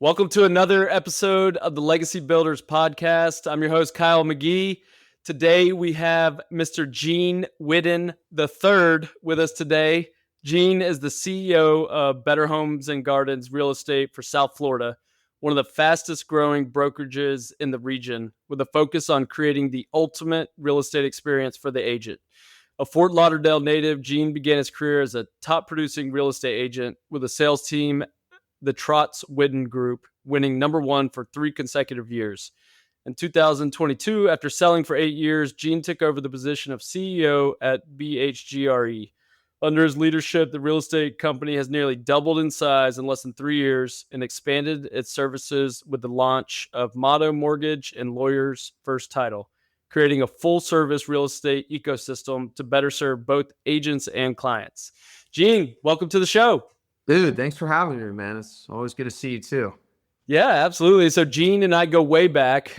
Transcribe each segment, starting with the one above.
Welcome to another episode of the Legacy Builders podcast. I'm your host, Kyle McGee. Today we have Mr. Gene Whiddon III with us today. Gene is the CEO of Better Homes and Gardens Real Estate for South Florida, one of the fastest growing brokerages in the region, with a focus on creating the ultimate real estate experience for the agent. A Fort Lauderdale native, Gene began his career as a top producing real estate agent with a sales team, the Trotz Whiddon Group, winning number one for 3 consecutive years. In 2022, after selling for 8 years, Gene took over the position of CEO at BHGRE. Under his leadership, the real estate company has nearly doubled in size in less than 3 years and expanded its services with the launch of Motto Mortgage and Lawyers First Title, creating a full-service real estate ecosystem to better serve both agents and clients. Gene, welcome to the show. Dude, thanks for having me, man. It's always good to see you too. Yeah, absolutely. So Gene and I go way back,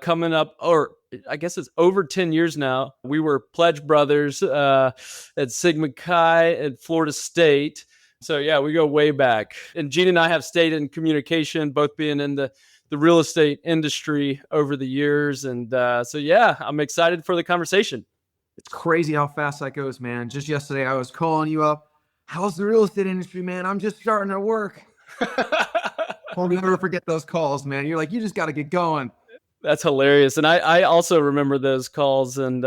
coming up, or I guess it's over 10 years now. We were pledge brothers at Sigma Chi at Florida State. So yeah, we go way back. And Gene and I have stayed in communication, both being in the real estate industry over the years. And so yeah, I'm excited for the conversation. It's crazy how fast that goes, man. Just yesterday, I was calling you up. How's the real estate industry, man? I'm just starting to work. I'll never forget those calls, man. You're like, you just got to get going. That's hilarious. And I also remember those calls. And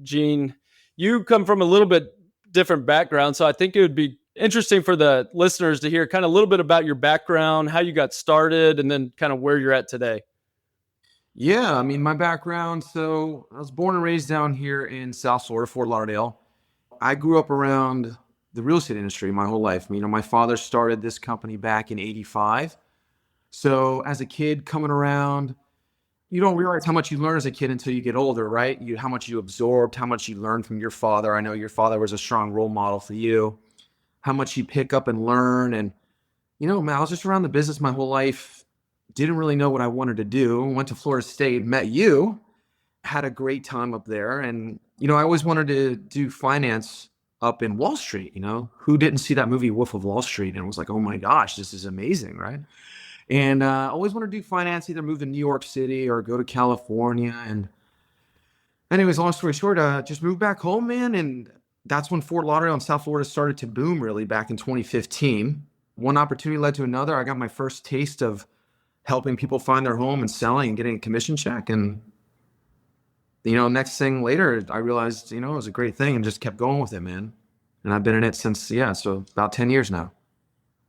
Gene, you come from a little bit different background. So I think it would be interesting for the listeners to hear kind of a little bit about your background, how you got started, and then kind of where you're at today. Yeah, I mean, my background. So I was born and raised down here in South Florida, Fort Lauderdale. I grew up around the real estate industry my whole life. You know, my father started this company back in '85. So as a kid coming around, you don't realize how much you learn as a kid until you get older, right? How much you absorbed, how much you learned from your father. I know your father was a strong role model for you, how much you pick up and learn. And, you know, man, I was just around the business my whole life, didn't really know what I wanted to do. Went to Florida State, met you, had a great time up there. And, you know, I always wanted to do finance up in Wall Street. You know, who didn't see that movie Wolf of Wall Street and was like, oh my gosh, this is amazing, right? And I always wanted to do finance, either move to New York City or go to California. And anyways, long story short, just moved back home, man. And that's when Fort Lauderdale and South Florida started to boom really back in 2015. One opportunity led to another. I got my first taste of helping people find their home and selling and getting a commission check. And, you know, next thing later, I realized, you know, it was a great thing and just kept going with it, man. And I've been in it since, so about 10 years now.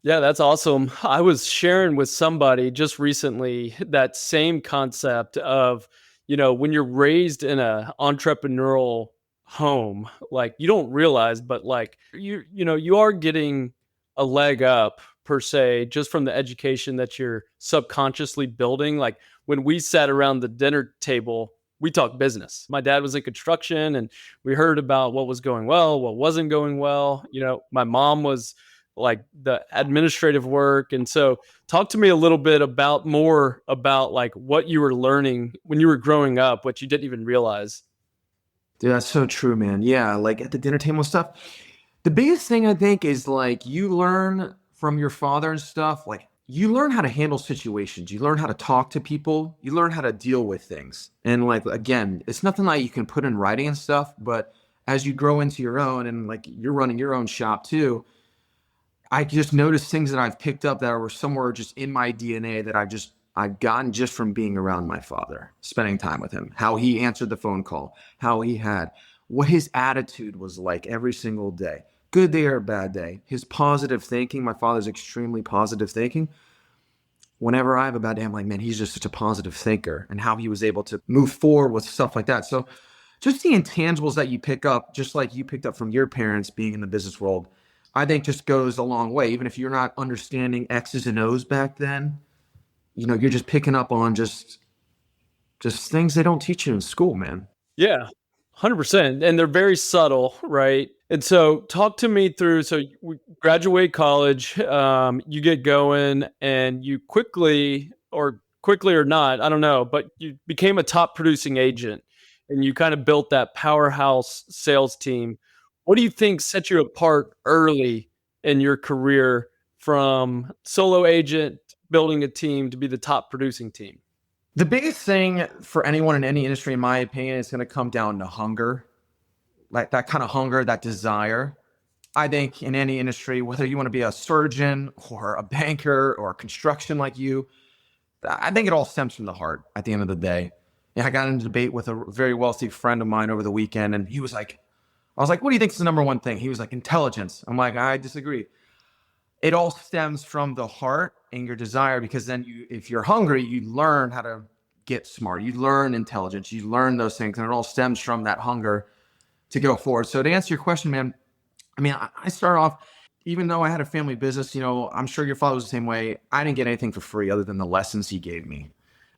Yeah, that's awesome. I was sharing with somebody just recently that same concept of, you know, when you're raised in a entrepreneurial home, like you don't realize, but like you are getting a leg up per se, just from the education that you're subconsciously building. Like when we sat around the dinner table, we talked business. My dad was in construction and we heard about what was going well, what wasn't going well. You know, my mom was like the administrative work. And so talk to me a little bit more about like what you were learning when you were growing up, what you didn't even realize. Dude, that's so true, man. Yeah, like at the dinner table stuff. The biggest thing I think is like you learn from your father and stuff. Like you learn how to handle situations. You learn how to talk to people. You learn how to deal with things. And like, again, it's nothing like you can put in writing and stuff. But as you grow into your own and like you're running your own shop too, I just noticed things that I've picked up that were somewhere just in my DNA that I've gotten just from being around my father, spending time with him, how he answered the phone call, what his attitude was like every single day, good day or bad day, his positive thinking. My father's extremely positive thinking. Whenever I have a bad day, I'm like, man, he's just such a positive thinker, and how he was able to move forward with stuff like that. So just the intangibles that you pick up, just like you picked up from your parents being in the business world, I think just goes a long way. Even if you're not understanding X's and O's back then, you know, you're just picking up on just things they don't teach you in school, man. Yeah, 100%. And they're very subtle, right? And so talk to me through, so we graduate college, you get going and you quickly or not, I don't know, but you became a top producing agent and you kind of built that powerhouse sales team. What do you think set you apart early in your career from solo agent building a team to be the top producing team? The biggest thing for anyone in any industry, in my opinion, is going to come down to hunger, like that kind of hunger, that desire. I think in any industry, whether you want to be a surgeon or a banker or construction like you, I think it all stems from the heart at the end of the day. And I got into a debate with a very wealthy friend of mine over the weekend, and he was like, I was like, what do you think is the number one thing? He was like, intelligence. I'm like, I disagree. It all stems from the heart and your desire, because then if you're hungry, you learn how to get smart. You learn intelligence. You learn those things, and it all stems from that hunger to go forward. So to answer your question, man, I mean, I started off, even though I had a family business, I'm sure your father was the same way. I didn't get anything for free other than the lessons he gave me.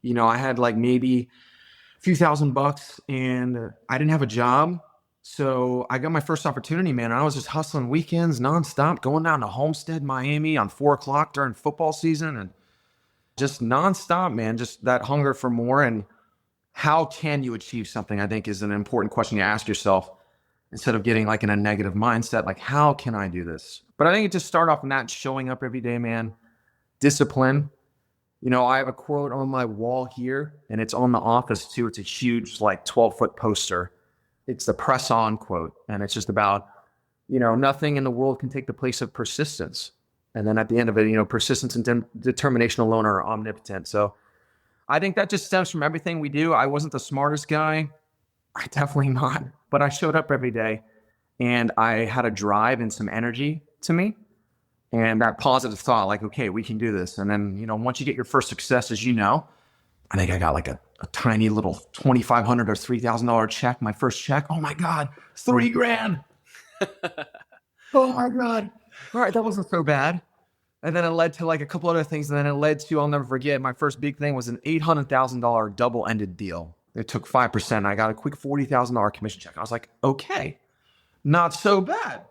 I had like maybe a few $1,000 and I didn't have a job. So I got my first opportunity, man. I was just hustling weekends nonstop, going down to Homestead, Miami on 4 o'clock during football season, and just nonstop, man. Just that hunger for more. And how can you achieve something, I think, is an important question to ask yourself, instead of getting like in a negative mindset, like, how can I do this? But I think it just started off in that showing up every day, man. Discipline. I have a quote on my wall here, and it's on the office too. It's a huge, like 12-foot poster. It's the press on quote. And it's just about, nothing in the world can take the place of persistence. And then at the end of it, persistence and determination alone are omnipotent. So I think that just stems from everything we do. I wasn't the smartest guy. I definitely not. But I showed up every day, and I had a drive and some energy to me, and that positive thought, like, okay, we can do this. And then, once you get your first success, I think I got like a tiny little $2,500 or $3,000 check, my first check. Oh my God, $3,000. Oh my God. All right, that wasn't so bad. And then it led to like a couple other things. And then it led to, I'll never forget, my first big thing was an $800,000 double-ended deal. It took 5%. I got a quick $40,000 commission check. I was like, okay, not so bad.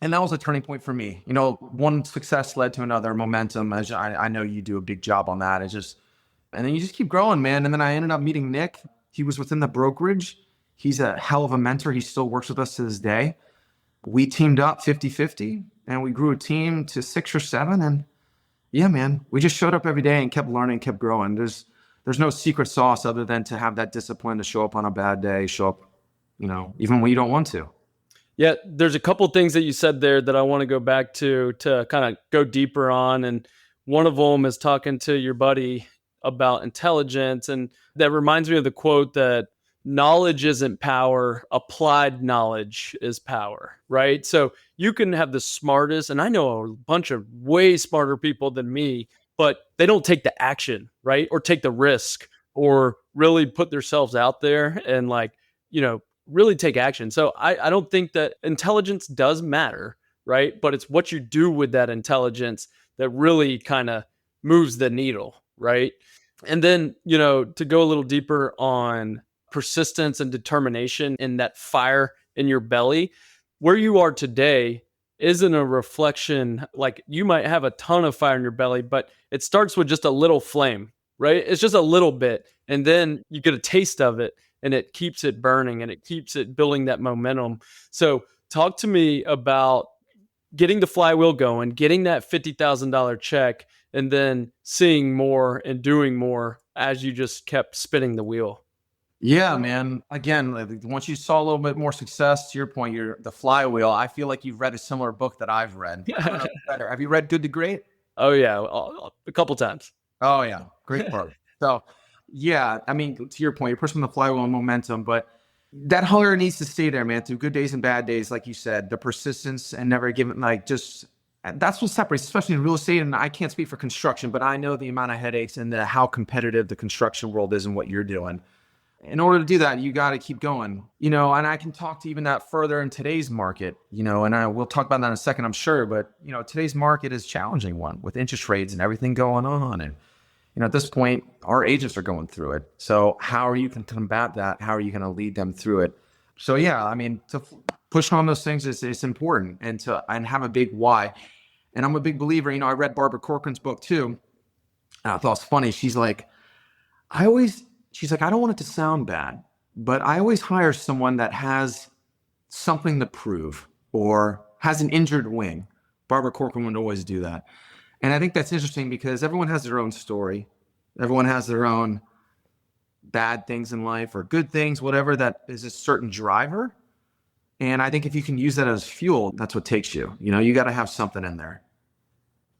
And that was a turning point for me. One success led to another, momentum. As I know you do a big job on that. And then you just keep growing, man. And then I ended up meeting Nick. He was within the brokerage. He's a hell of a mentor. He still works with us to this day. We teamed up 50-50, and we grew a team to 6 or 7. And yeah, man, we just showed up every day and kept learning, kept growing. There's no secret sauce other than to have that discipline to show up on a bad day, show up, even when you don't want to. Yeah, there's a couple things that you said there that I want to go back to kind of go deeper on. And one of them is talking to your buddy about intelligence. And that reminds me of the quote that knowledge isn't power, applied knowledge is power, right? So you can have the smartest, and I know a bunch of way smarter people than me, but they don't take the action, right? Or take the risk, or really put themselves out there and really take action. So I don't think that intelligence does matter, right? But it's what you do with that intelligence that really kind of moves the needle, right? And then, to go a little deeper on persistence and determination and that fire in your belly, where you are today isn't a reflection, like you might have a ton of fire in your belly, but it starts with just a little flame, right? It's just a little bit. And then you get a taste of it, and it keeps it burning, and it keeps it building that momentum. So talk to me about getting the flywheel going, getting that $50,000 check, and then seeing more and doing more as you just kept spinning the wheel. Yeah, man. Again, once you saw a little bit more success, to your point, the flywheel, I feel like you've read a similar book that I've read. Have you read Good to Great? Oh yeah, a couple times. Oh yeah, great book. So yeah, I mean, to your point, you're pushing the flywheel and momentum, but that hunger needs to stay there, man, through good days and bad days. Like you said, the persistence and never giving, that's what separates, especially in real estate. And I can't speak for construction, but I know the amount of headaches and how competitive the construction world is and what you're doing. In order to do that, you got to keep going, and I can talk to even that further in today's market, and we'll talk about that in a second, I'm sure. But, today's market is a challenging one with interest rates and everything going on. And, at this point, our agents are going through it. So how are you going to combat that? How are you going to lead them through it? So, yeah, I mean, to push on those things is important, and have a big why. And I'm a big believer, I read Barbara Corcoran's book too. And I thought it was funny. She's like, I don't want it to sound bad, but I always hire someone that has something to prove or has an injured wing. Barbara Corcoran would always do that. And I think that's interesting because everyone has their own story. Everyone has their own bad things in life or good things, whatever that is a certain driver. And I think if you can use that as fuel, that's what takes you. You got to have something in there.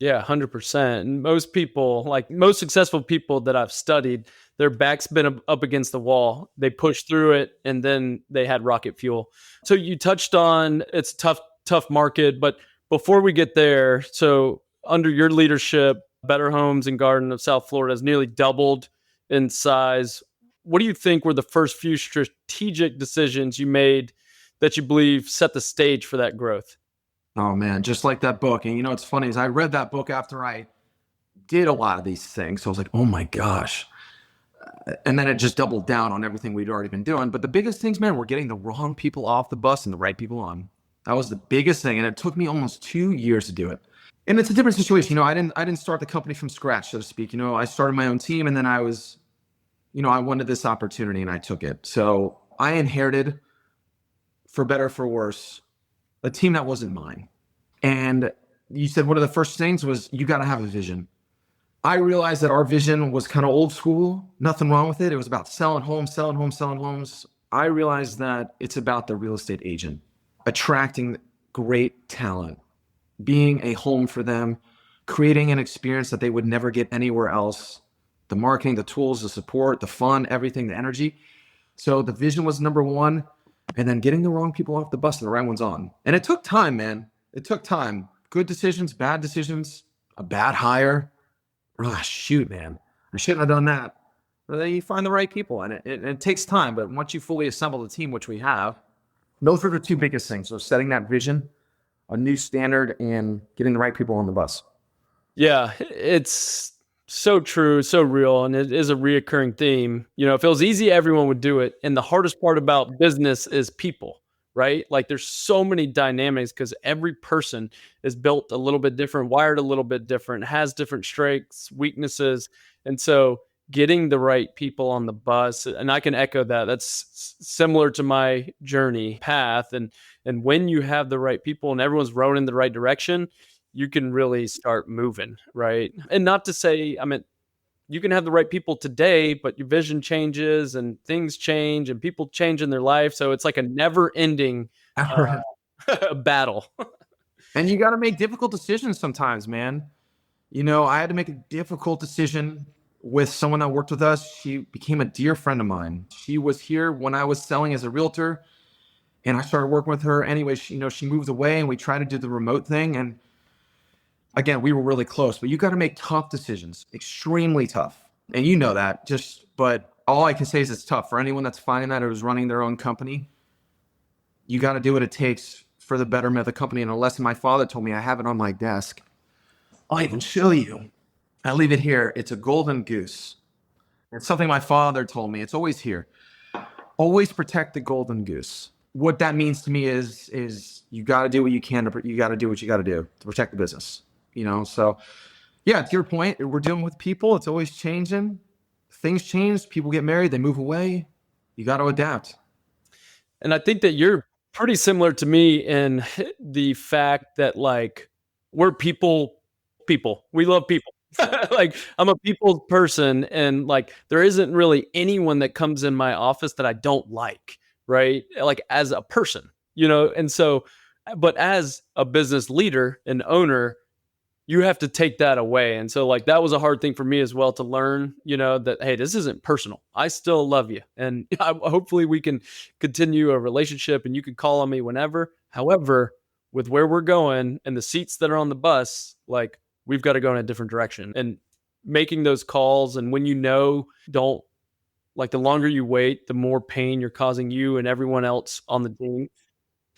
Yeah, 100%. And most people, like most successful people that I've studied, their back's been up against the wall. They pushed through it and then they had rocket fuel. So you touched on it's a tough market, but before we get there, so under your leadership, Better Homes and Garden of South Florida has nearly doubled in size. What do you think were the first few strategic decisions you made that you believe set the stage for that growth? Oh man, just like that book. And what's funny is I read that book after I did a lot of these things. So I was like, oh my gosh. And then it just doubled down on everything we'd already been doing. But the biggest things, man, were getting the wrong people off the bus and the right people on. That was the biggest thing. And it took me almost 2 years to do it. And it's a different situation. I didn't start the company from scratch, so to speak. I started my own team and then I wanted this opportunity and I took it. So I inherited, for better or for worse, a team that wasn't mine. And you said one of the first things was you got to have a vision. I realized that our vision was kind of old school. Nothing wrong with it. It was about selling homes, selling homes, selling homes. I realized that it's about the real estate agent, attracting great talent, being a home for them, creating an experience that they would never get anywhere else. The marketing, the tools, the support, the fun, everything, the energy. So the vision was number one. And then getting the wrong people off the bus and the right ones on. And it took time, man. It took time. Good decisions, bad decisions, a bad hire. Oh, shoot, man. I shouldn't have done that. But then you find the right people, and it takes time. But once you fully assemble the team, which we have, those are the two biggest things. So setting that vision, a new standard, and getting the right people on the bus. Yeah, it's so true, so real, and it is a reoccurring theme. If it was easy, everyone would do it. And the hardest part about business is people, right? Like there's so many dynamics because every person is built a little bit different, wired a little bit different, has different strengths, weaknesses. And so getting the right people on the bus, and I can echo that. That's similar to my journey path. And when you have the right people and everyone's rowing in the right direction, you can really start moving, right? And not to say, I mean, you can have the right people today, but your vision changes and things change and people change in their life. So it's like a never ending battle. And you got to make difficult decisions sometimes, man. I had to make a difficult decision with someone that worked with us. She became a dear friend of mine. She was here when I was selling as a realtor and I started working with her. Anyway, she moved away and we tried to do the remote thing. And again, we were really close, but you got to make tough decisions, extremely tough. And that but all I can say is it's tough for anyone that's finding that or is running their own company. You got to do what it takes for the betterment of the company. And a lesson my father told me, I have it on my desk. I'll even show you. I leave it here. It's a golden goose. It's something my father told me. It's always here. Always protect the golden goose. What that means to me is you got to do what you can. You got to do what you got to do to protect the business. So yeah, to your point, we're dealing with people. It's always changing. Things change. People get married. They move away. You got to adapt. And I think that you're pretty similar to me in the fact that like we're people. We love people. Like I'm a people person and like there isn't really anyone that comes in my office that I don't like, right? Like as a person, and so but as a business leader and owner, you have to take that away. And so like that was a hard thing for me as well to learn, that, hey, this isn't personal. I still love you. And hopefully we can continue a relationship and you can call on me whenever. However, with where we're going and the seats that are on the bus, like we've got to go in a different direction and making those calls. And when don't like the longer you wait, the more pain you're causing you and everyone else on the team.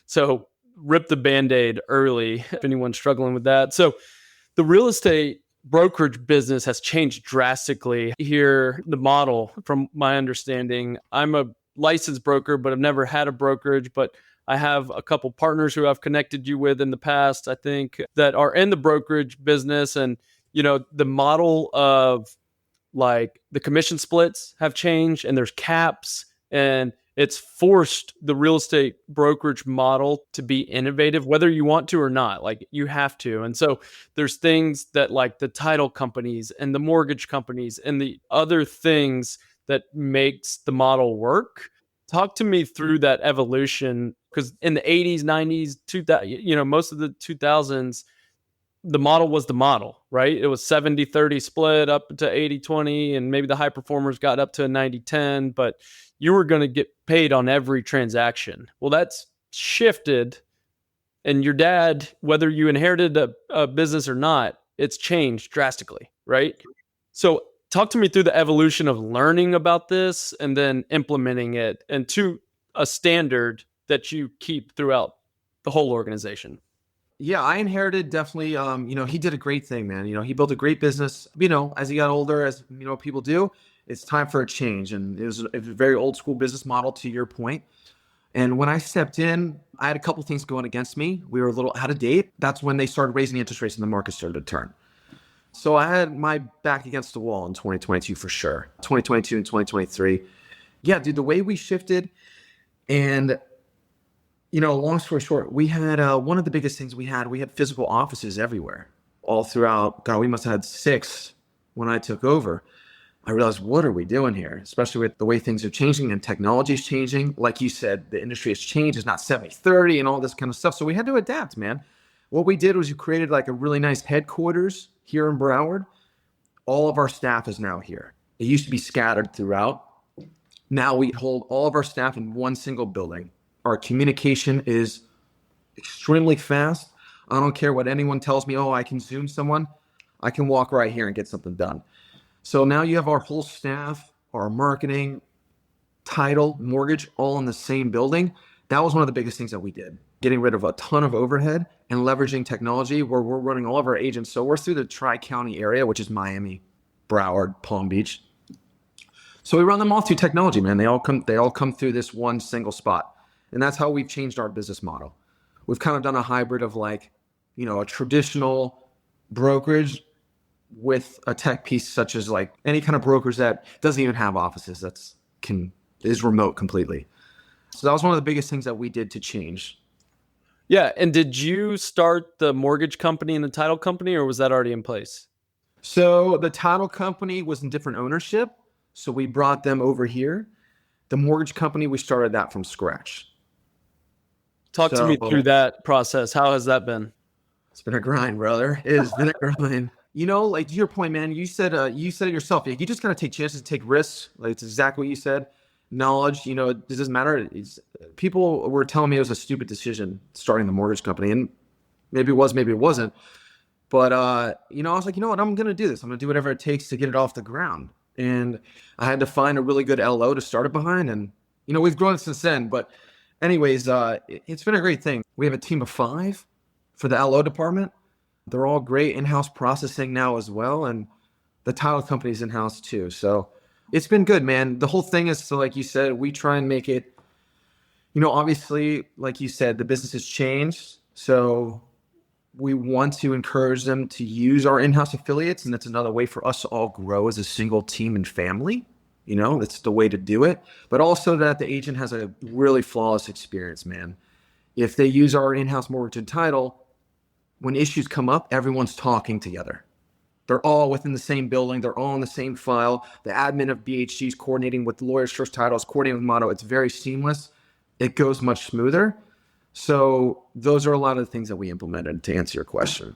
So rip the Band-Aid early if anyone's struggling with that. So the real estate brokerage business has changed drastically here. The model, from my understanding, I'm a licensed broker, but I've never had a brokerage, but I have a couple partners who I've connected you with in the past, I think, that are in the brokerage business. And, the model of like the commission splits have changed and there's caps and it's forced the real estate brokerage model to be innovative, whether you want to or not. Like, you have to. And so there's things that, like, the title companies and the mortgage companies and the other things that makes the model work. Talk to me through that evolution, because in the 80s, 90s, 2000, most of the 2000s, the model was the model, right? It was 70-30 split up to 80-20, and maybe the high performers got up to a 90-10, but you were going to get paid on every transaction. Well, that's shifted, and your dad, whether you inherited a business or not, it's changed drastically, right? So talk to me through the evolution of learning about this and then implementing it into a standard that you keep throughout the whole organization. Yeah, I inherited definitely. He did a great thing, man. He built a great business. As he got older, as people do, it's time for a change. And it was a very old school business model, to your point. And when I stepped in, I had a couple things going against me. We were a little out of date. That's when they started raising the interest rates and the market started to turn. So I had my back against the wall in 2022 for sure. 2022 and 2023. Yeah, dude, the way we shifted, and long story short, we had one of the biggest things we had physical offices everywhere, all throughout. God, we must have had 6 when I took over. I realized, what are we doing here? Especially with the way things are changing and technology is changing. Like you said, the industry has changed. It's not 70-30 and all this kind of stuff. So we had to adapt, man. What we did was you created like a really nice headquarters here in Broward. All of our staff is now here. It used to be scattered throughout. Now we hold all of our staff in one single building. Our communication is extremely fast. I don't care what anyone tells me. Oh, I can Zoom someone. I can walk right here and get something done. So now you have our whole staff, our marketing, title, mortgage, all in the same building. That was one of the biggest things that we did. Getting rid of a ton of overhead and leveraging technology where we're running all of our agents. So we're through the Tri-County area, which is Miami, Broward, Palm Beach. So we run them all through technology, man. They all come through this one single spot. And that's how we've changed our business model. We've kind of done a hybrid of like, a traditional brokerage with a tech piece, such as like any kind of brokerage that doesn't even have offices, is remote completely. So that was one of the biggest things that we did to change. Yeah. And did you start the mortgage company and the title company, or was that already in place? So the title company was in different ownership. So we brought them over here. The mortgage company, we started that from scratch. Talk to me through that process. How has that been? It's been a grind, brother. It has been a grind. Like to your point, man, you said it yourself. You just gotta take chances, take risks. Like, it's exactly what you said. Knowledge, it doesn't matter. People were telling me it was a stupid decision starting the mortgage company, and maybe it was, maybe it wasn't. But I was like, you know what, I'm gonna do this. I'm gonna do whatever it takes to get it off the ground. And I had to find a really good LO to start it behind, and we've grown since then. But anyways, it's been a great thing. We have a team of 5 for the LO department. They're all great, in-house processing now as well, and the title company's in-house too. So it's been good, man. The whole thing is, so like you said, we try and make it, obviously, like you said, the business has changed. So we want to encourage them to use our in-house affiliates, and that's another way for us to all grow as a single team and family. That's the way to do it. But also that the agent has a really flawless experience, man. If they use our in-house mortgage and title, when issues come up, everyone's talking together. They're all within the same building. They're all in the same file. The admin of BHG is coordinating with the lawyers, first titles, coordinating with Motto. It's very seamless. It goes much smoother. So those are a lot of the things that we implemented to answer your question.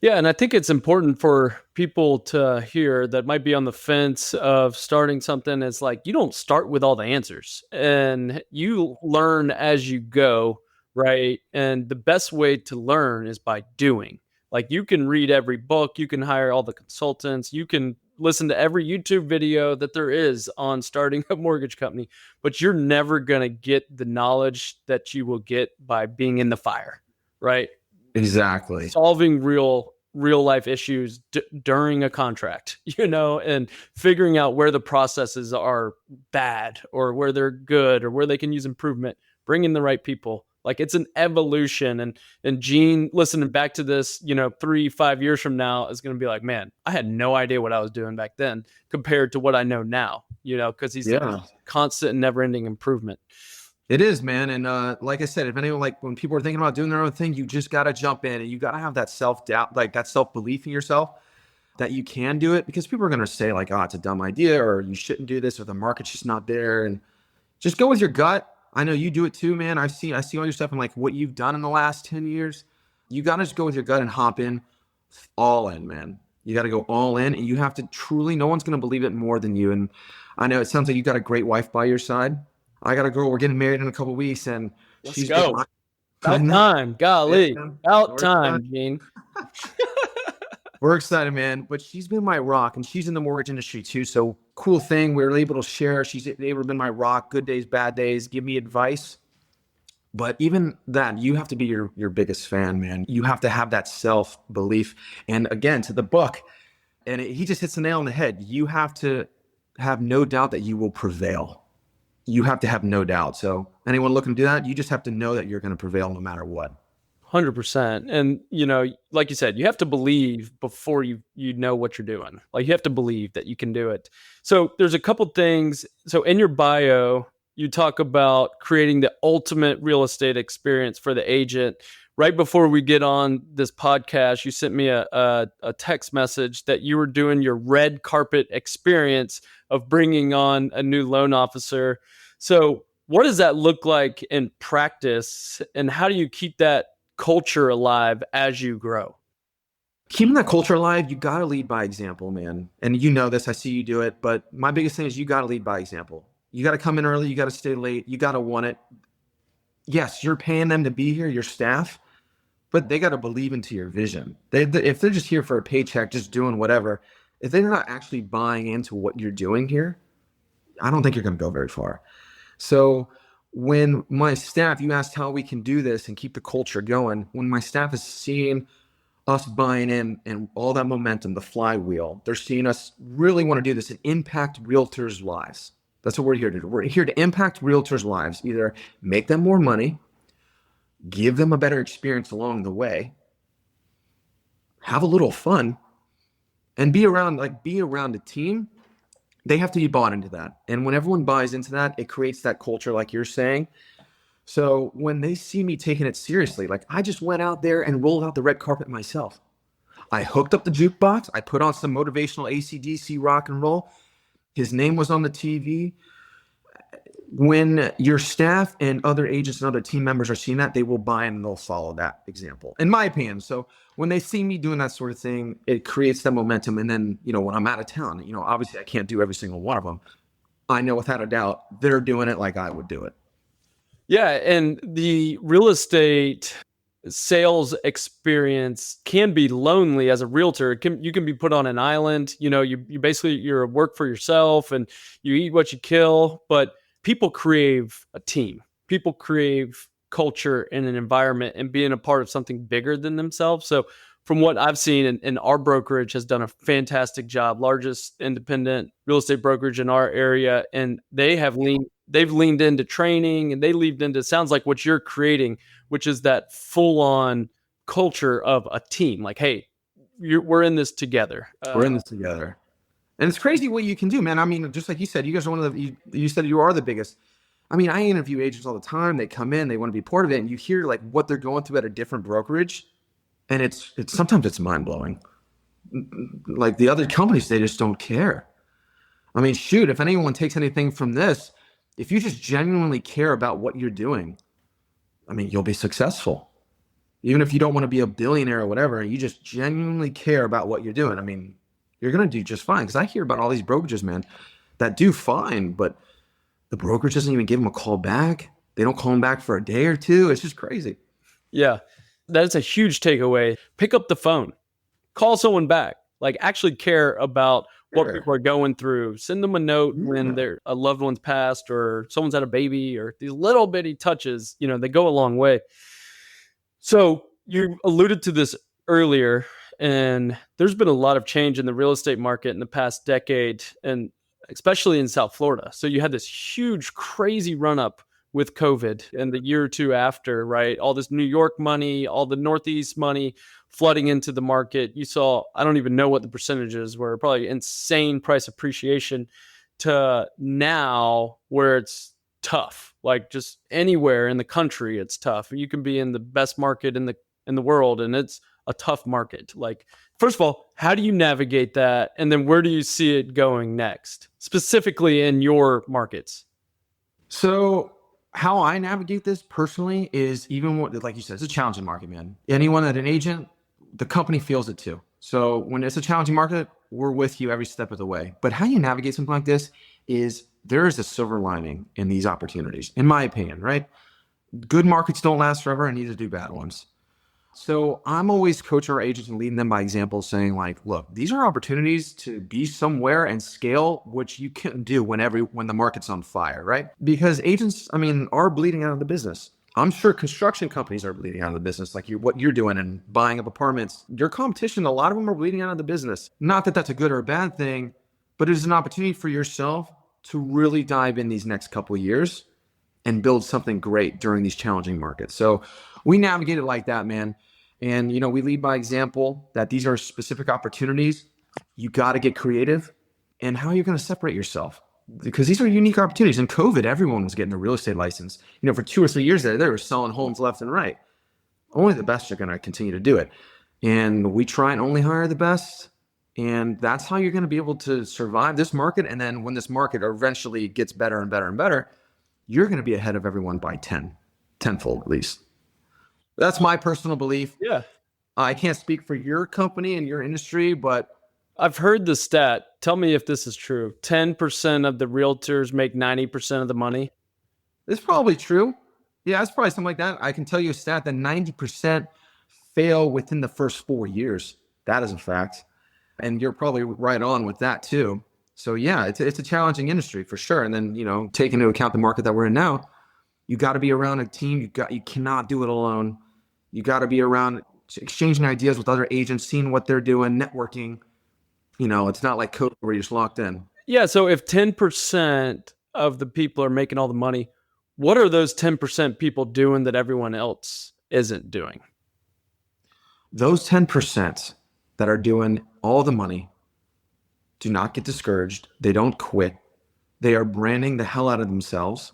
Yeah, and I think it's important for people to hear that might be on the fence of starting something. It's like, you don't start with all the answers, and you learn as you go, right? And the best way to learn is by doing. Like, you can read every book, you can hire all the consultants, you can listen to every YouTube video that there is on starting a mortgage company, but you're never going to get the knowledge that you will get by being in the fire, right? Exactly. Solving real life issues during a contract, and figuring out where the processes are bad or where they're good or where they can use improvement, bringing the right people. Like, it's an evolution. And Gene, listening back to this, 3-5 years from now, is going to be like, man, I had no idea what I was doing back then compared to what I know now. because he's Yeah. constant and never ending improvement. It is, man. And like I said, if anyone, like when people are thinking about doing their own thing, you just got to jump in and you got to have that self-doubt, like that self-belief in yourself that you can do it, because people are going to say like, oh, it's a dumb idea, or you shouldn't do this, or the market's just not there. And just go with your gut. I know you do it too, man. I see all your stuff and like what you've done in the last 10 years. You got to just go with your gut and hop in all in, man. You got to go all in, and you have to truly, no one's going to believe it more than you. And I know it sounds like you got a great wife by your side. I got a girl, we're getting married in a couple of weeks, and Let's she's been go. my, I About know. time. Golly. Yeah, About we're time, excited. Gene. We're excited, man. But she's been my rock, and she's in the mortgage industry too. So cool thing, we were able to share. She's able to be my rock, good days, bad days, give me advice. But even that, you have to be your biggest fan, man. You have to have that self-belief. And again, to the book, and he just hits the nail on the head. You have to have no doubt that you will prevail. You have to have no doubt. So anyone looking to do that, you just have to know that you're going to prevail no matter what. 100%. And, like you said, you have to believe before you know what you're doing. Like, you have to believe that you can do it. So there's a couple things. So in your bio, you talk about creating the ultimate real estate experience for the agent. Right before we get on this podcast, you sent me a text message that you were doing your red carpet experience of bringing on a new loan officer. So what does that look like in practice, and how do you keep that culture alive as you grow? Keeping that culture alive, you got to lead by example, man. And you know this, I see you do it. But my biggest thing is you got to lead by example. You got to come in early. You got to stay late. You got to want it. Yes, you're paying them to be here, your staff, but they got to believe into your vision. If they're just here for a paycheck, just doing whatever, if they're not actually buying into what you're doing here, I don't think you're going to go very far. So when my staff, you asked how we can do this and keep the culture going, when my staff is seeing us buying in and all that momentum, the flywheel, they're seeing us really want to do this and impact realtors' lives. That's what we're here to do. We're here to impact realtors' lives, either make them more money, give them a better experience along the way, have a little fun, and be around a team. They have to be bought into that. And when everyone buys into that, it creates that culture like you're saying. So when they see me taking it seriously, like I just went out there and rolled out the red carpet myself. I hooked up the jukebox. I put on some motivational AC/DC rock and roll. His name was on the TV. When your staff and other agents and other team members are seeing that, they will buy in and they'll follow that example, in my opinion. So when they see me doing that sort of thing, it creates that momentum. And then, when I'm out of town, obviously I can't do every single one of them. I know without a doubt they're doing it like I would do it. Yeah. And the real estate sales experience can be lonely as a realtor. You can be put on an island. You're a work for yourself and you eat what you kill, but people crave a team. People crave culture in an environment and being a part of something bigger than themselves. So from what I've seen, and our brokerage has done a fantastic job, largest independent real estate brokerage in our area, and they've leaned into training, and they leaned into, sounds like what you're creating, which is that full-on culture of a team. Like, hey, we're in this together. We're in this together. And it's crazy what you can do, man. I mean, just like you said, you guys are one of you said you are the biggest. I mean, I interview agents all the time. They come in, they want to be part of it, and you hear like what they're going through at a different brokerage, and it's sometimes it's mind-blowing. Like the other companies, they just don't care. I mean, shoot, if anyone takes anything from this, if you just genuinely care about what you're doing, I mean, you'll be successful. Even if you don't want to be a billionaire or whatever, you just genuinely care about what you're doing. I mean, you're going to do just fine. Because I hear about all these brokerages, man, that do fine, but the brokerage doesn't even give them a call back. They don't call them back for a day or two. It's just crazy. Yeah, that's a huge takeaway. Pick up the phone, call someone back, like actually care about what people are going through. Send them a note when a loved one's passed or someone's had a baby, or these little bitty touches, they go a long way. So you alluded to this earlier, and there's been a lot of change in the real estate market in the past decade, and especially in South Florida. So you had this huge, crazy run up with COVID and the year or two after, right? All this New York money, all the Northeast money flooding into the market. You saw, I don't even know what the percentages were, probably insane price appreciation. to now where it's tough? Like just anywhere in the country, it's tough. You can be in the best market in the world, and it's a tough market. Like, first of all, how do you navigate that, and then where do you see it going next, specifically in your markets? So how I navigate this personally is even what, like you said, it's a challenging market, man. Anyone at an agent, the company feels it too. So when it's a challenging market, we're with you every step of the way. But how you navigate something like this is there is a silver lining in these opportunities, in my opinion, right? Good markets don't last forever, and neither do bad ones. So I'm always coaching our agents and leading them by example, saying like, look, these are opportunities to be somewhere and scale, which you can't do when the market's on fire, right? Because agents, I mean, are bleeding out of the business. I'm sure construction companies are bleeding out of the business, like what you're doing and buying up apartments. Your competition, a lot of them are bleeding out of the business. Not that that's a good or a bad thing, but it is an opportunity for yourself to really dive in these next couple of years and build something great during these challenging markets. So we navigate it like that, man. And, we lead by example that these are specific opportunities. You got to get creative and how you're going to separate yourself, because these are unique opportunities. In COVID, everyone was getting a real estate license. For 2 or 3 years there, they were selling homes left and right. Only the best are going to continue to do it. And we try and only hire the best. And that's how you're going to be able to survive this market. And then when this market eventually gets better and better and better, you're going to be ahead of everyone by tenfold at least. That's my personal belief. Yeah. I can't speak for your company and your industry, but I've heard the stat. Tell me if this is true. 10% of the realtors make 90% of the money. it's probably true. Yeah, it's probably something like that. I can tell you a stat that 90% fail within the first 4 years. That is a fact. And you're probably right on with that too. So yeah, it's a challenging industry for sure. And then, take into account the market that we're in now, you got to be around a team. You cannot do it alone. You got to be around exchanging ideas with other agents, seeing what they're doing, networking. It's not like code where you're just locked in. Yeah. So if 10% of the people are making all the money, what are those 10% people doing that everyone else isn't doing? Those 10% that are doing all the money do not get discouraged. They don't quit. They are branding the hell out of themselves.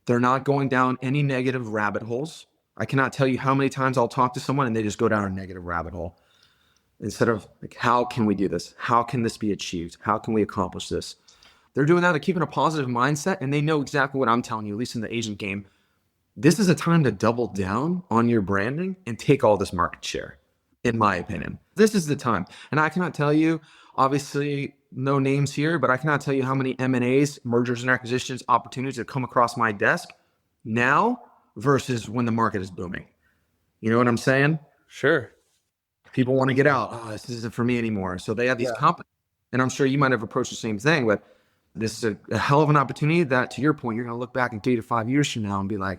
They're not going down any negative rabbit holes. I cannot tell you how many times I'll talk to someone and they just go down a negative rabbit hole. Instead of like, how can we do this? How can this be achieved? How can we accomplish this? They're doing that. They're keeping a positive mindset, and they know exactly what I'm telling you, at least in the agent game. This is a time to double down on your branding and take all this market share, in my opinion. This is the time. And I cannot tell you, obviously, no names here, but I cannot tell you how many M&As, mergers and acquisitions, opportunities that come across my desk now versus when the market is booming. You know what I'm saying? Sure. People want to get out. Oh, this isn't for me anymore. So they have these companies. And I'm sure you might have approached the same thing, but this is a hell of an opportunity that, to your point, you're going to look back in 3 to 5 years from now and be like,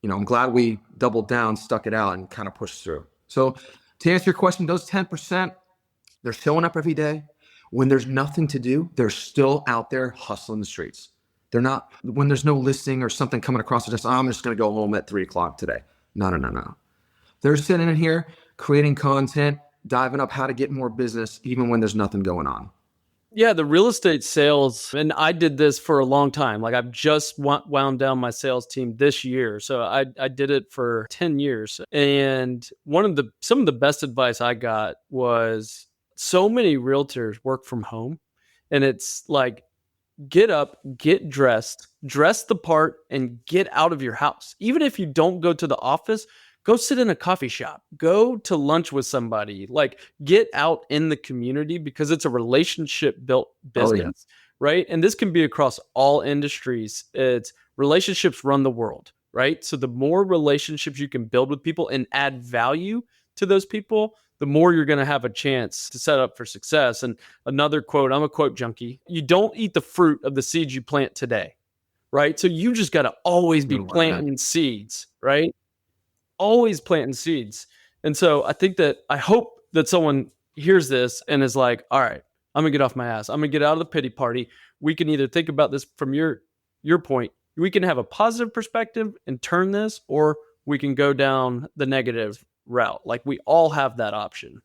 I'm glad we doubled down, stuck it out, and kind of pushed through. So to answer your question, those 10%, they're showing up every day. When there's nothing to do, they're still out there hustling the streets. They're not, when there's no listing or something coming across the desk, I'm just going to go home at 3 o'clock today. No. They're sitting in here creating content, diving up how to get more business, even when there's nothing going on. Yeah, the real estate sales, and I did this for a long time. Like I've just wound down my sales team this year. So I did it for 10 years. And some of the best advice I got was so many realtors work from home. And it's like, get up, get dressed, dress the part, and get out of your house. Even if you don't go to the office, go sit in a coffee shop, go to lunch with somebody, like get out in the community, because it's a relationship built business, right? And this can be across all industries. It's relationships run the world, right? So the more relationships you can build with people and add value to those people, the more you're going to have a chance to set up for success. And another quote, I'm a quote junkie. You don't eat the fruit of the seeds you plant today, right? So you just got to always be planting seeds, right? Always planting seeds. And so I hope that someone hears this and is like, all right, I'm gonna get off my ass. I'm gonna get out of the pity party. We can either think about this from your point. We can have a positive perspective and turn this, or we can go down the negative route. Like we all have that option.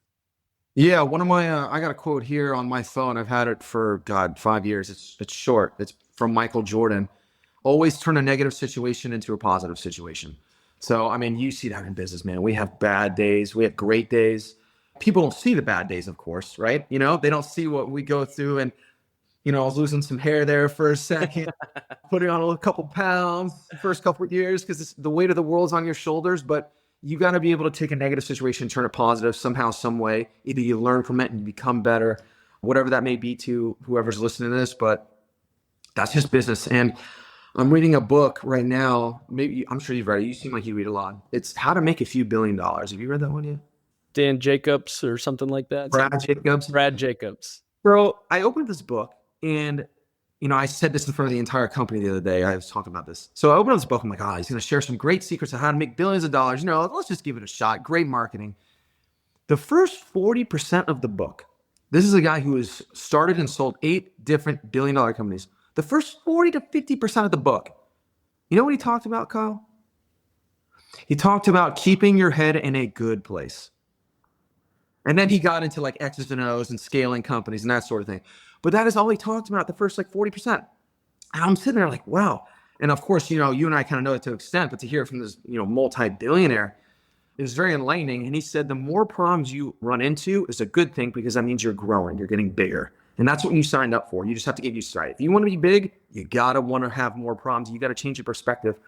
Yeah, one of my I got a quote here on my phone. I've had it for God 5 years. It's short. It's from Michael Jordan. Always turn a negative situation into a positive situation. So I mean, you see that in business, man. We have bad days. We have great days. People don't see the bad days, of course, right? They don't see what we go through. And I was losing some hair there for a second, putting on a couple pounds first couple of years because the weight of the world's on your shoulders. But you got to be able to take a negative situation, turn it positive somehow, some way. Either you learn from it and you become better, whatever that may be to whoever's listening to this. But that's just business. And I'm reading a book right now. Maybe I'm sure you've read it. You seem like you read a lot. It's How to Make a Few Billion Dollars. Have you read that one yet? Dan Jacobs or something like that. Brad Jacobs. Brad Jacobs. Bro, I opened this book and I said this in front of the entire company the other day. I was talking about this. So I opened up this book. I'm like, he's going to share some great secrets on how to make billions of dollars. Let's just give it a shot. Great marketing. The first 40% of the book, this is a guy who has started and sold 8 different billion-dollar companies. The first 40 to 50% of the book, you know what he talked about, Kyle? He talked about keeping your head in a good place. And then he got into like X's and O's and scaling companies and that sort of thing. But that is all he talked about the first like 40%. And I'm sitting there like, wow. And of course, you and I kind of know it to an extent, but to hear it from this, multi-billionaire, it was very enlightening. And he said, the more problems you run into is a good thing because that means you're growing, you're getting bigger. And that's what you signed up for. You just have to get used to it. If you want to be big, you got to want to have more problems. You got to change your perspective.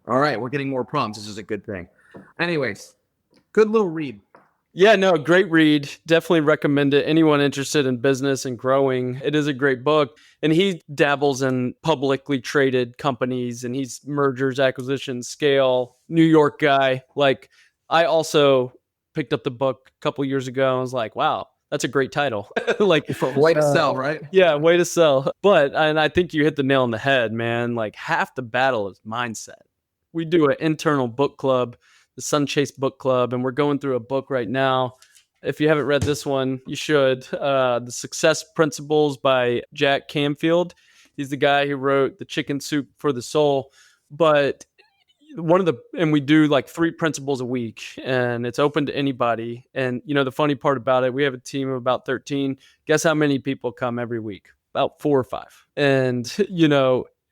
All right, we're getting more problems. This is a good thing. Anyways, good little read. Yeah, no, great read. Definitely recommend it. Anyone interested in business and growing, it is a great book. And he dabbles in publicly traded companies and he's mergers, acquisitions, scale, New York guy. Like I also picked up the book a couple years ago and was like, wow, that's a great title. Like way to sell, right? Yeah, way to sell. And I think you hit the nail on the head, man. Like half the battle is mindset. We do an internal book club, the Sunchase Book Club, and we're going through a book right now. If you haven't read this one, you should. The Success Principles by Jack Canfield. He's the guy who wrote The Chicken Soup for the Soul. But and we do like 3 principles a week and it's open to anybody. And, the funny part about it, we have a team of about 13. Guess how many people come every week? About 4 or 5. And,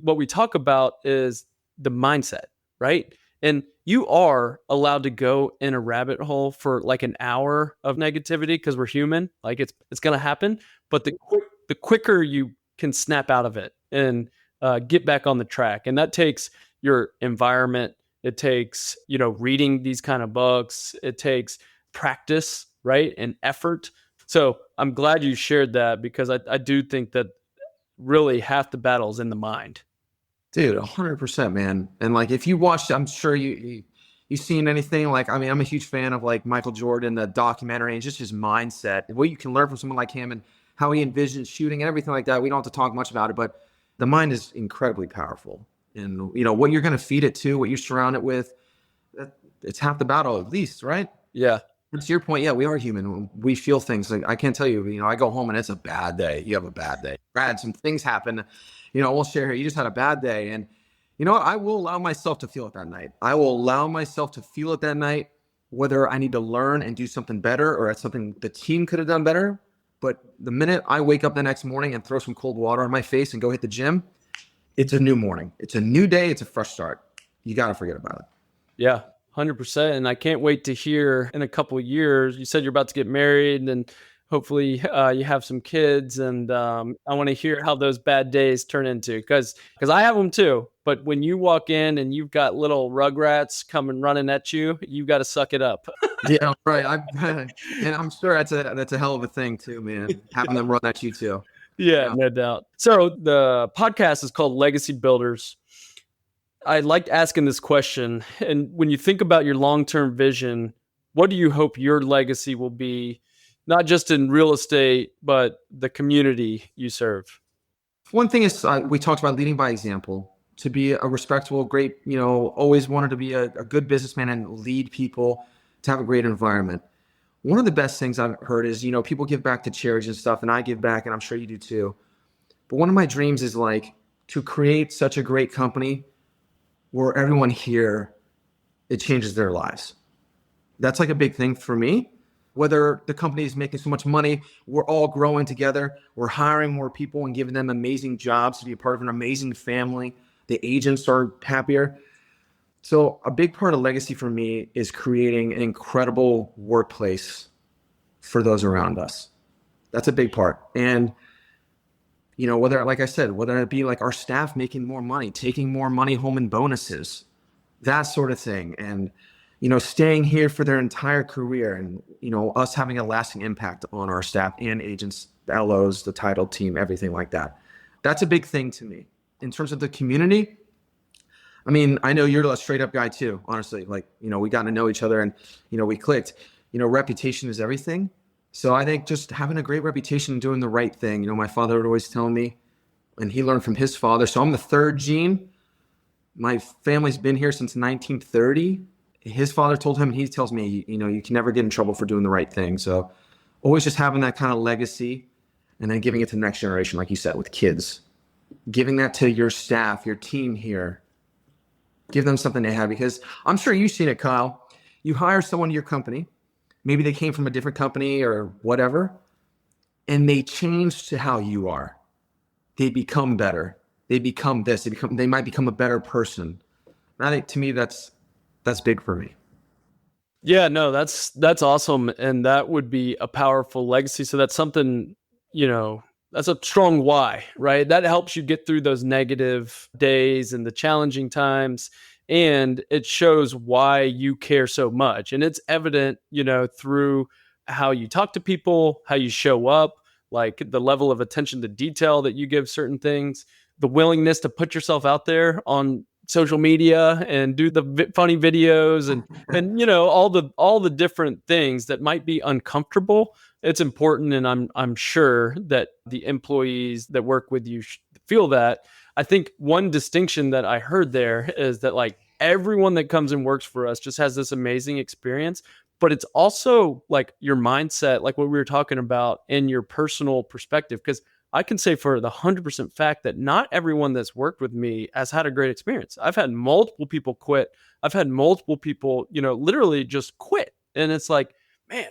what we talk about is the mindset, right? And you are allowed to go in a rabbit hole for like an hour of negativity because we're human. Like it's going to happen. But the quicker you can snap out of it and get back on the track, and that takes your environment. It takes, reading these kind of books. It takes practice, right? And effort. So I'm glad you shared that because I do think that really half the battle is in the mind. Dude, 100%, man. And like, if you watched, I'm sure you seen anything like, I mean, I'm a huge fan of like Michael Jordan, the documentary, and just his mindset and what you can learn from someone like him and how he envisions shooting and everything like that. We don't have to talk much about it, but the mind is incredibly powerful. And what you're going to feed it to, what you surround it with, it's half the battle at least, right? Yeah. And to your point, yeah, we are human. We feel things. Like I can't tell you, I go home and it's a bad day. You have a bad day. Brad, some things happen. We'll share here. You just had a bad day. And you know what? I will allow myself to feel it that night. I will allow myself to feel it that night, whether I need to learn and do something better or it's something the team could have done better. But the minute I wake up the next morning and throw some cold water on my face and go hit the gym, it's a new morning. It's a new day. It's a fresh start. You got to forget about it. Yeah, 100%. And I can't wait to hear in a couple of years. You said you're about to get married and hopefully you have some kids. And I want to hear how those bad days turn into because I have them too. But when you walk in and you've got little rugrats coming running at you, you got to suck it up. Yeah, right. And I'm sure that's a hell of a thing too, man. Having them run at you too. Yeah, no doubt. So the podcast is called Legacy Builders. I liked asking this question. And when you think about your long-term vision, what do you hope your legacy will be, not just in real estate, but the community you serve? One thing is we talked about leading by example. To be a respectable, great, always wanted to be a good businessman and lead people to have a great environment. One of the best things I've heard is, people give back to charities and stuff, and I give back, and I'm sure you do too. But one of my dreams is like to create such a great company where everyone here, it changes their lives. That's like a big thing for me. Whether the company is making so much money, we're all growing together. We're hiring more people and giving them amazing jobs to be a part of an amazing family. The agents are happier. So a big part of legacy for me is creating an incredible workplace for those around us. That's a big part. And, whether, like I said, whether it be like our staff making more money, taking more money home in bonuses, that sort of thing. And, staying here for their entire career and, us having a lasting impact on our staff and agents, the LOs, the title team, everything like that. That's a big thing to me. In terms of the community, I mean, I know you're a straight up guy too, honestly. Like, we got to know each other and, we clicked. Reputation is everything. So I think just having a great reputation and doing the right thing. My father would always tell me, and he learned from his father. So I'm the third Gene. My family's been here since 1930. His father told him, and he tells me, you can never get in trouble for doing the right thing. So always just having that kind of legacy and then giving it to the next generation, like you said, with kids. Giving that to your staff, your team here. Give them something they have, because I'm sure you've seen it, Kyle. You hire someone to your company. Maybe they came from a different company or whatever, and they change to how you are. They become better. They become this. They might become a better person. And I think, to me, that's big for me. Yeah, no, that's awesome. And that would be a powerful legacy. So that's something, that's a strong why, right? That helps you get through those negative days and the challenging times. And it shows why you care so much. And it's evident, through how you talk to people, how you show up, like the level of attention to detail that you give certain things, the willingness to put yourself out there on social media and do the funny videos and all the different things that might be uncomfortable. It's important, and I'm sure that the employees that work with you feel that. I think one distinction that I heard there is that, like, everyone that comes and works for us just has this amazing experience, but it's also like your mindset, like what we were talking about, and your personal perspective. Because I can say for the 100% fact that not everyone that's worked with me has had a great experience. I've had multiple people quit. I've had multiple people, literally just quit. And it's like, man,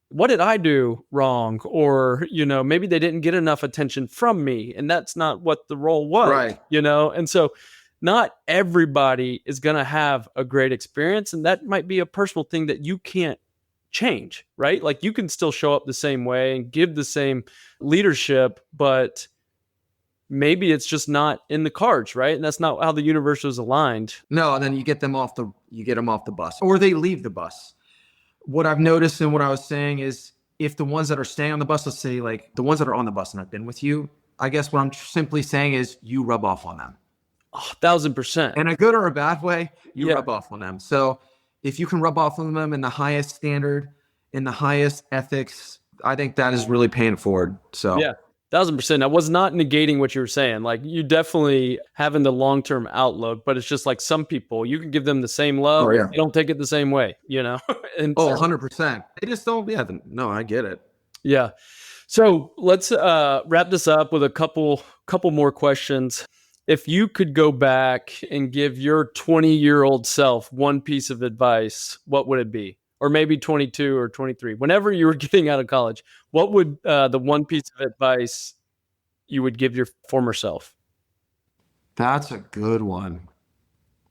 what did I do wrong? Or, maybe they didn't get enough attention from me, and that's not what the role was, right. And so not everybody is going to have a great experience. And that might be a personal thing that you can't change, right? Like, you can still show up the same way and give the same leadership, but maybe it's just not in the cards, right? And that's not how the universe was aligned. No, and then you get them off the bus, or they leave the bus. What I've noticed, and what I was saying, is if the ones that are staying on the bus, let's say like the ones that are on the bus and have been with you, I guess what I'm simply saying is you rub off on them. 1,000%. In a good or a bad way, you rub off on them. So if you can rub off on them in the highest standard, in the highest ethics, I think that is really paying it forward. So yeah, 1,000%. I was not negating what you were saying. Like, you definitely having the long-term outlook, but it's just like some people, you can give them the same love. They don't take it the same way, And 100%. They just don't. Yeah. No, I get it. Yeah. So let's wrap this up with a couple more questions. If you could go back and give your 20-year-old self one piece of advice, what would it be? Or maybe 22 or 23, whenever you were getting out of college, what would the one piece of advice you would give your former self? That's a good one.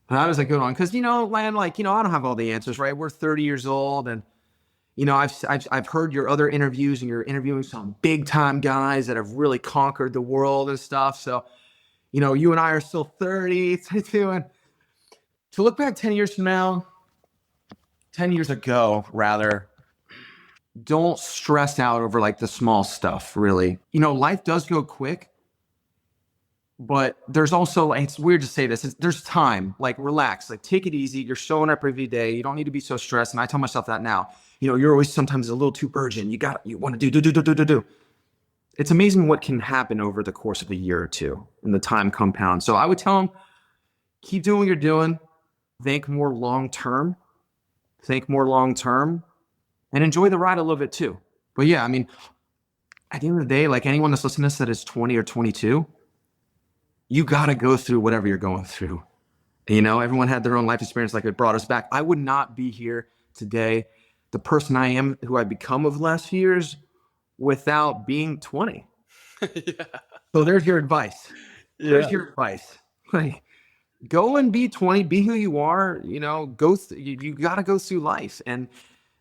That is a good one. Because, Lan, I don't have all the answers, right? We're 30 years old, and, I've heard your other interviews, and you're interviewing some big time guys that have really conquered the world and stuff. So, you and I are still 30, 32, and to look back 10 years from now, 10 years ago, rather, don't stress out over like the small stuff, really. Life does go quick, but there's also, it's weird to say this, there's time. Like, relax, like, take it easy. You're showing up every day. You don't need to be so stressed. And I tell myself that now. You're always sometimes a little too urgent. You want to do. It's amazing what can happen over the course of a year or two, and the time compounds. So I would tell them, keep doing what you're doing. Think more long-term, and enjoy the ride a little bit too. But yeah, I mean, at the end of the day, like, anyone that's listening to this that is 20 or 22, you got to go through whatever you're going through. Everyone had their own life experience, like it brought us back. I would not be here today the person I am, who I've become over the last few years without being 20. Yeah. So there's your advice. Yeah. There's your advice. Like, go and be 20, be who you are, you got to go through life, and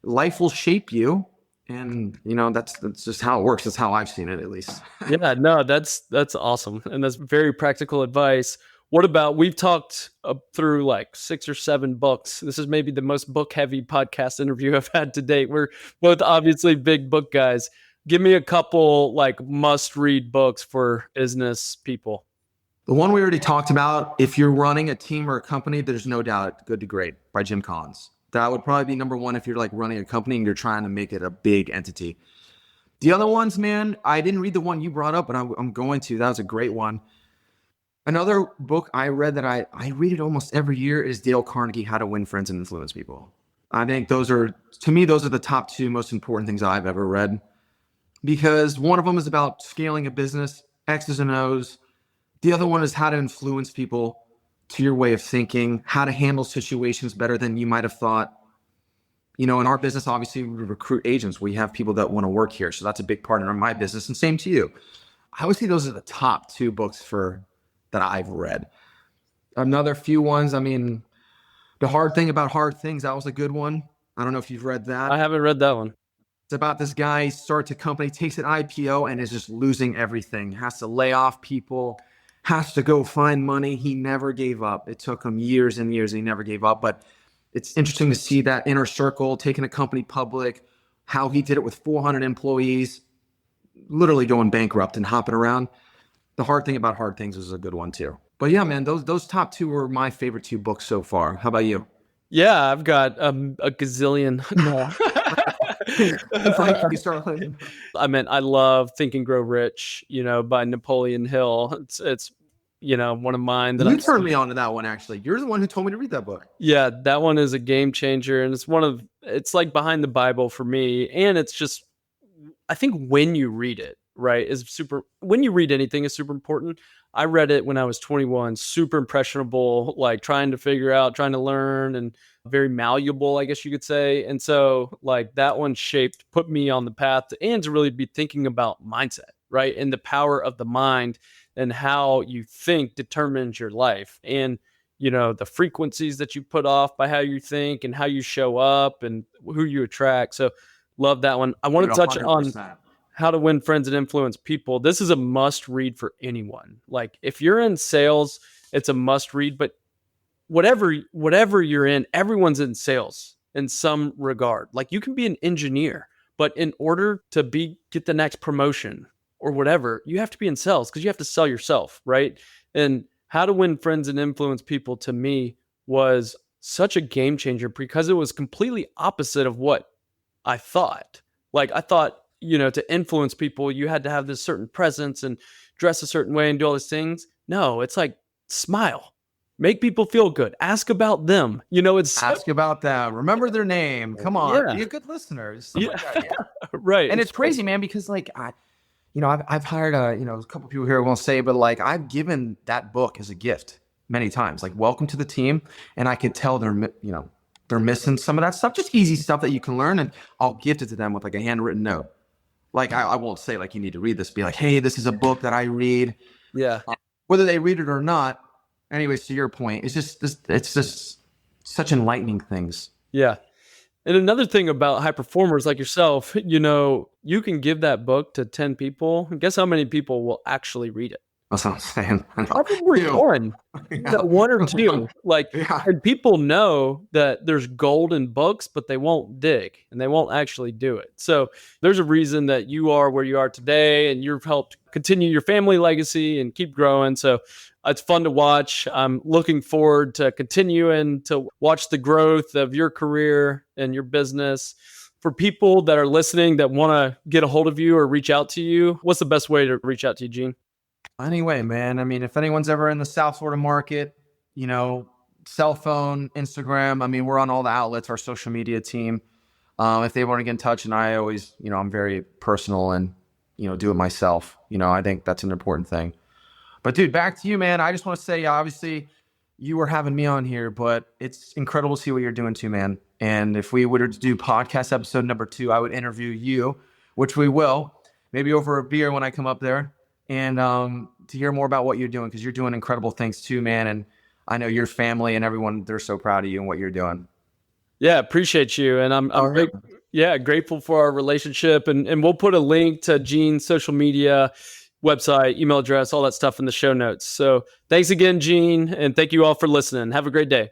life will shape you. And, that's just how it works. That's how I've seen it, at least. Yeah, no, that's awesome. And that's very practical advice. What about, we've talked through like 6 or 7 books. This is maybe the most book heavy podcast interview I've had to date. We're both obviously big book guys. Give me a couple like must read books for business people. The one we already talked about, if you're running a team or a company, there's no doubt Good to Great by Jim Collins. That would probably be number one if you're like running a company and you're trying to make it a big entity. The other ones, man, I didn't read the one you brought up, but I'm going to. That was a great one. Another book I read that I read it almost every year is Dale Carnegie, How to Win Friends and Influence People. I think those are the top 2 most important things I've ever read, because one of them is about scaling a business, X's and O's. The other one is how to influence people to your way of thinking, how to handle situations better than you might have thought. In our business, obviously, we recruit agents. We have people that want to work here. So that's a big part of my business, and same to you. I would say those are the top 2 books that I've read. Another few ones, The Hard Thing About Hard Things, that was a good one. I don't know if you've read that. I haven't read that one. It's about this guy, starts a company, takes an IPO, and is just losing everything. Has to lay off people, has to go find money. He never gave up. It took him years and years, and he never gave up. But it's interesting to see that inner circle, taking a company public, how he did it with 400 employees, literally going bankrupt and hopping around. The Hard Thing About Hard Things is a good one too. But yeah, man, those top 2 were my favorite 2 books so far. How about you? Yeah, I've got a gazillion. No. I love Think and Grow Rich, by Napoleon Hill. It's one of mine that you turned me on to that one. Actually, you're the one who told me to read that book. Yeah, that one is a game changer, and it's like behind the Bible for me. And it's just, I think when you read it, right, when you read anything is super important. I read it when I was 21, super impressionable, like trying to learn, and very malleable, I guess you could say. And so like that one put me on the path to really be thinking about mindset, right? And the power of the mind, and how you think determines your life. And, the frequencies that you put off by how you think and how you show up and who you attract. So love that one. I want to touch 100%. On How to Win Friends and Influence People. This is a must read for anyone. Like if you're in sales, it's a must read, but whatever you're in, everyone's in sales in some regard. Like you can be an engineer, but in order to get the next promotion or whatever, you have to be in sales because you have to sell yourself, right? And How to Win Friends and Influence People, to me, was such a game changer because it was completely opposite of what I thought. Like I thought, to influence people, you had to have this certain presence and dress a certain way and do all these things. No, it's like smile, make people feel good, ask about them. Ask about them, remember their name. Come on, be a good listener. Yeah. Like that, yeah. Right. And it's crazy, man, because like I've hired a couple people here who won't say, but like I've given that book as a gift many times. Like, welcome to the team, and I could tell they're missing some of that stuff, just easy stuff that you can learn, and I'll gift it to them with like a handwritten note. Like I won't say like you need to read this. Be like, hey, this is a book that I read. Yeah. Whether they read it or not. Anyways, to your point, it's just such enlightening things. Yeah. And another thing about high performers like yourself, you can give that book to 10 people. And guess how many people will actually read it? That's what I'm saying. Probably one. Yeah. One or two. And people know that there's gold in books, but they won't dig and they won't actually do it. So there's a reason that you are where you are today, and you've helped continue your family legacy and keep growing. So it's fun to watch. I'm looking forward to continuing to watch the growth of your career and your business. For people that are listening that want to get a hold of you or reach out to you, what's the best way to reach out to you, Gene? Anyway, man, if anyone's ever in the South Florida market, cell phone, Instagram, we're on all the outlets, our social media team. If they want to get in touch, and I always, I'm very personal and, do it myself. I think that's an important thing. But dude, back to you, man. I just want to say, obviously, you were having me on here, but it's incredible to see what you're doing too, man. And if we were to do podcast episode number 2, I would interview you, which we will, maybe over a beer when I come up there, and to hear more about what you're doing, because you're doing incredible things too, man. And I know your family and everyone, they're so proud of you and what you're doing. Yeah, appreciate you. And I'm grateful for our relationship. And we'll put a link to Gene's social media, website, email address, all that stuff in the show notes. So thanks again, Gene. And thank you all for listening. Have a great day.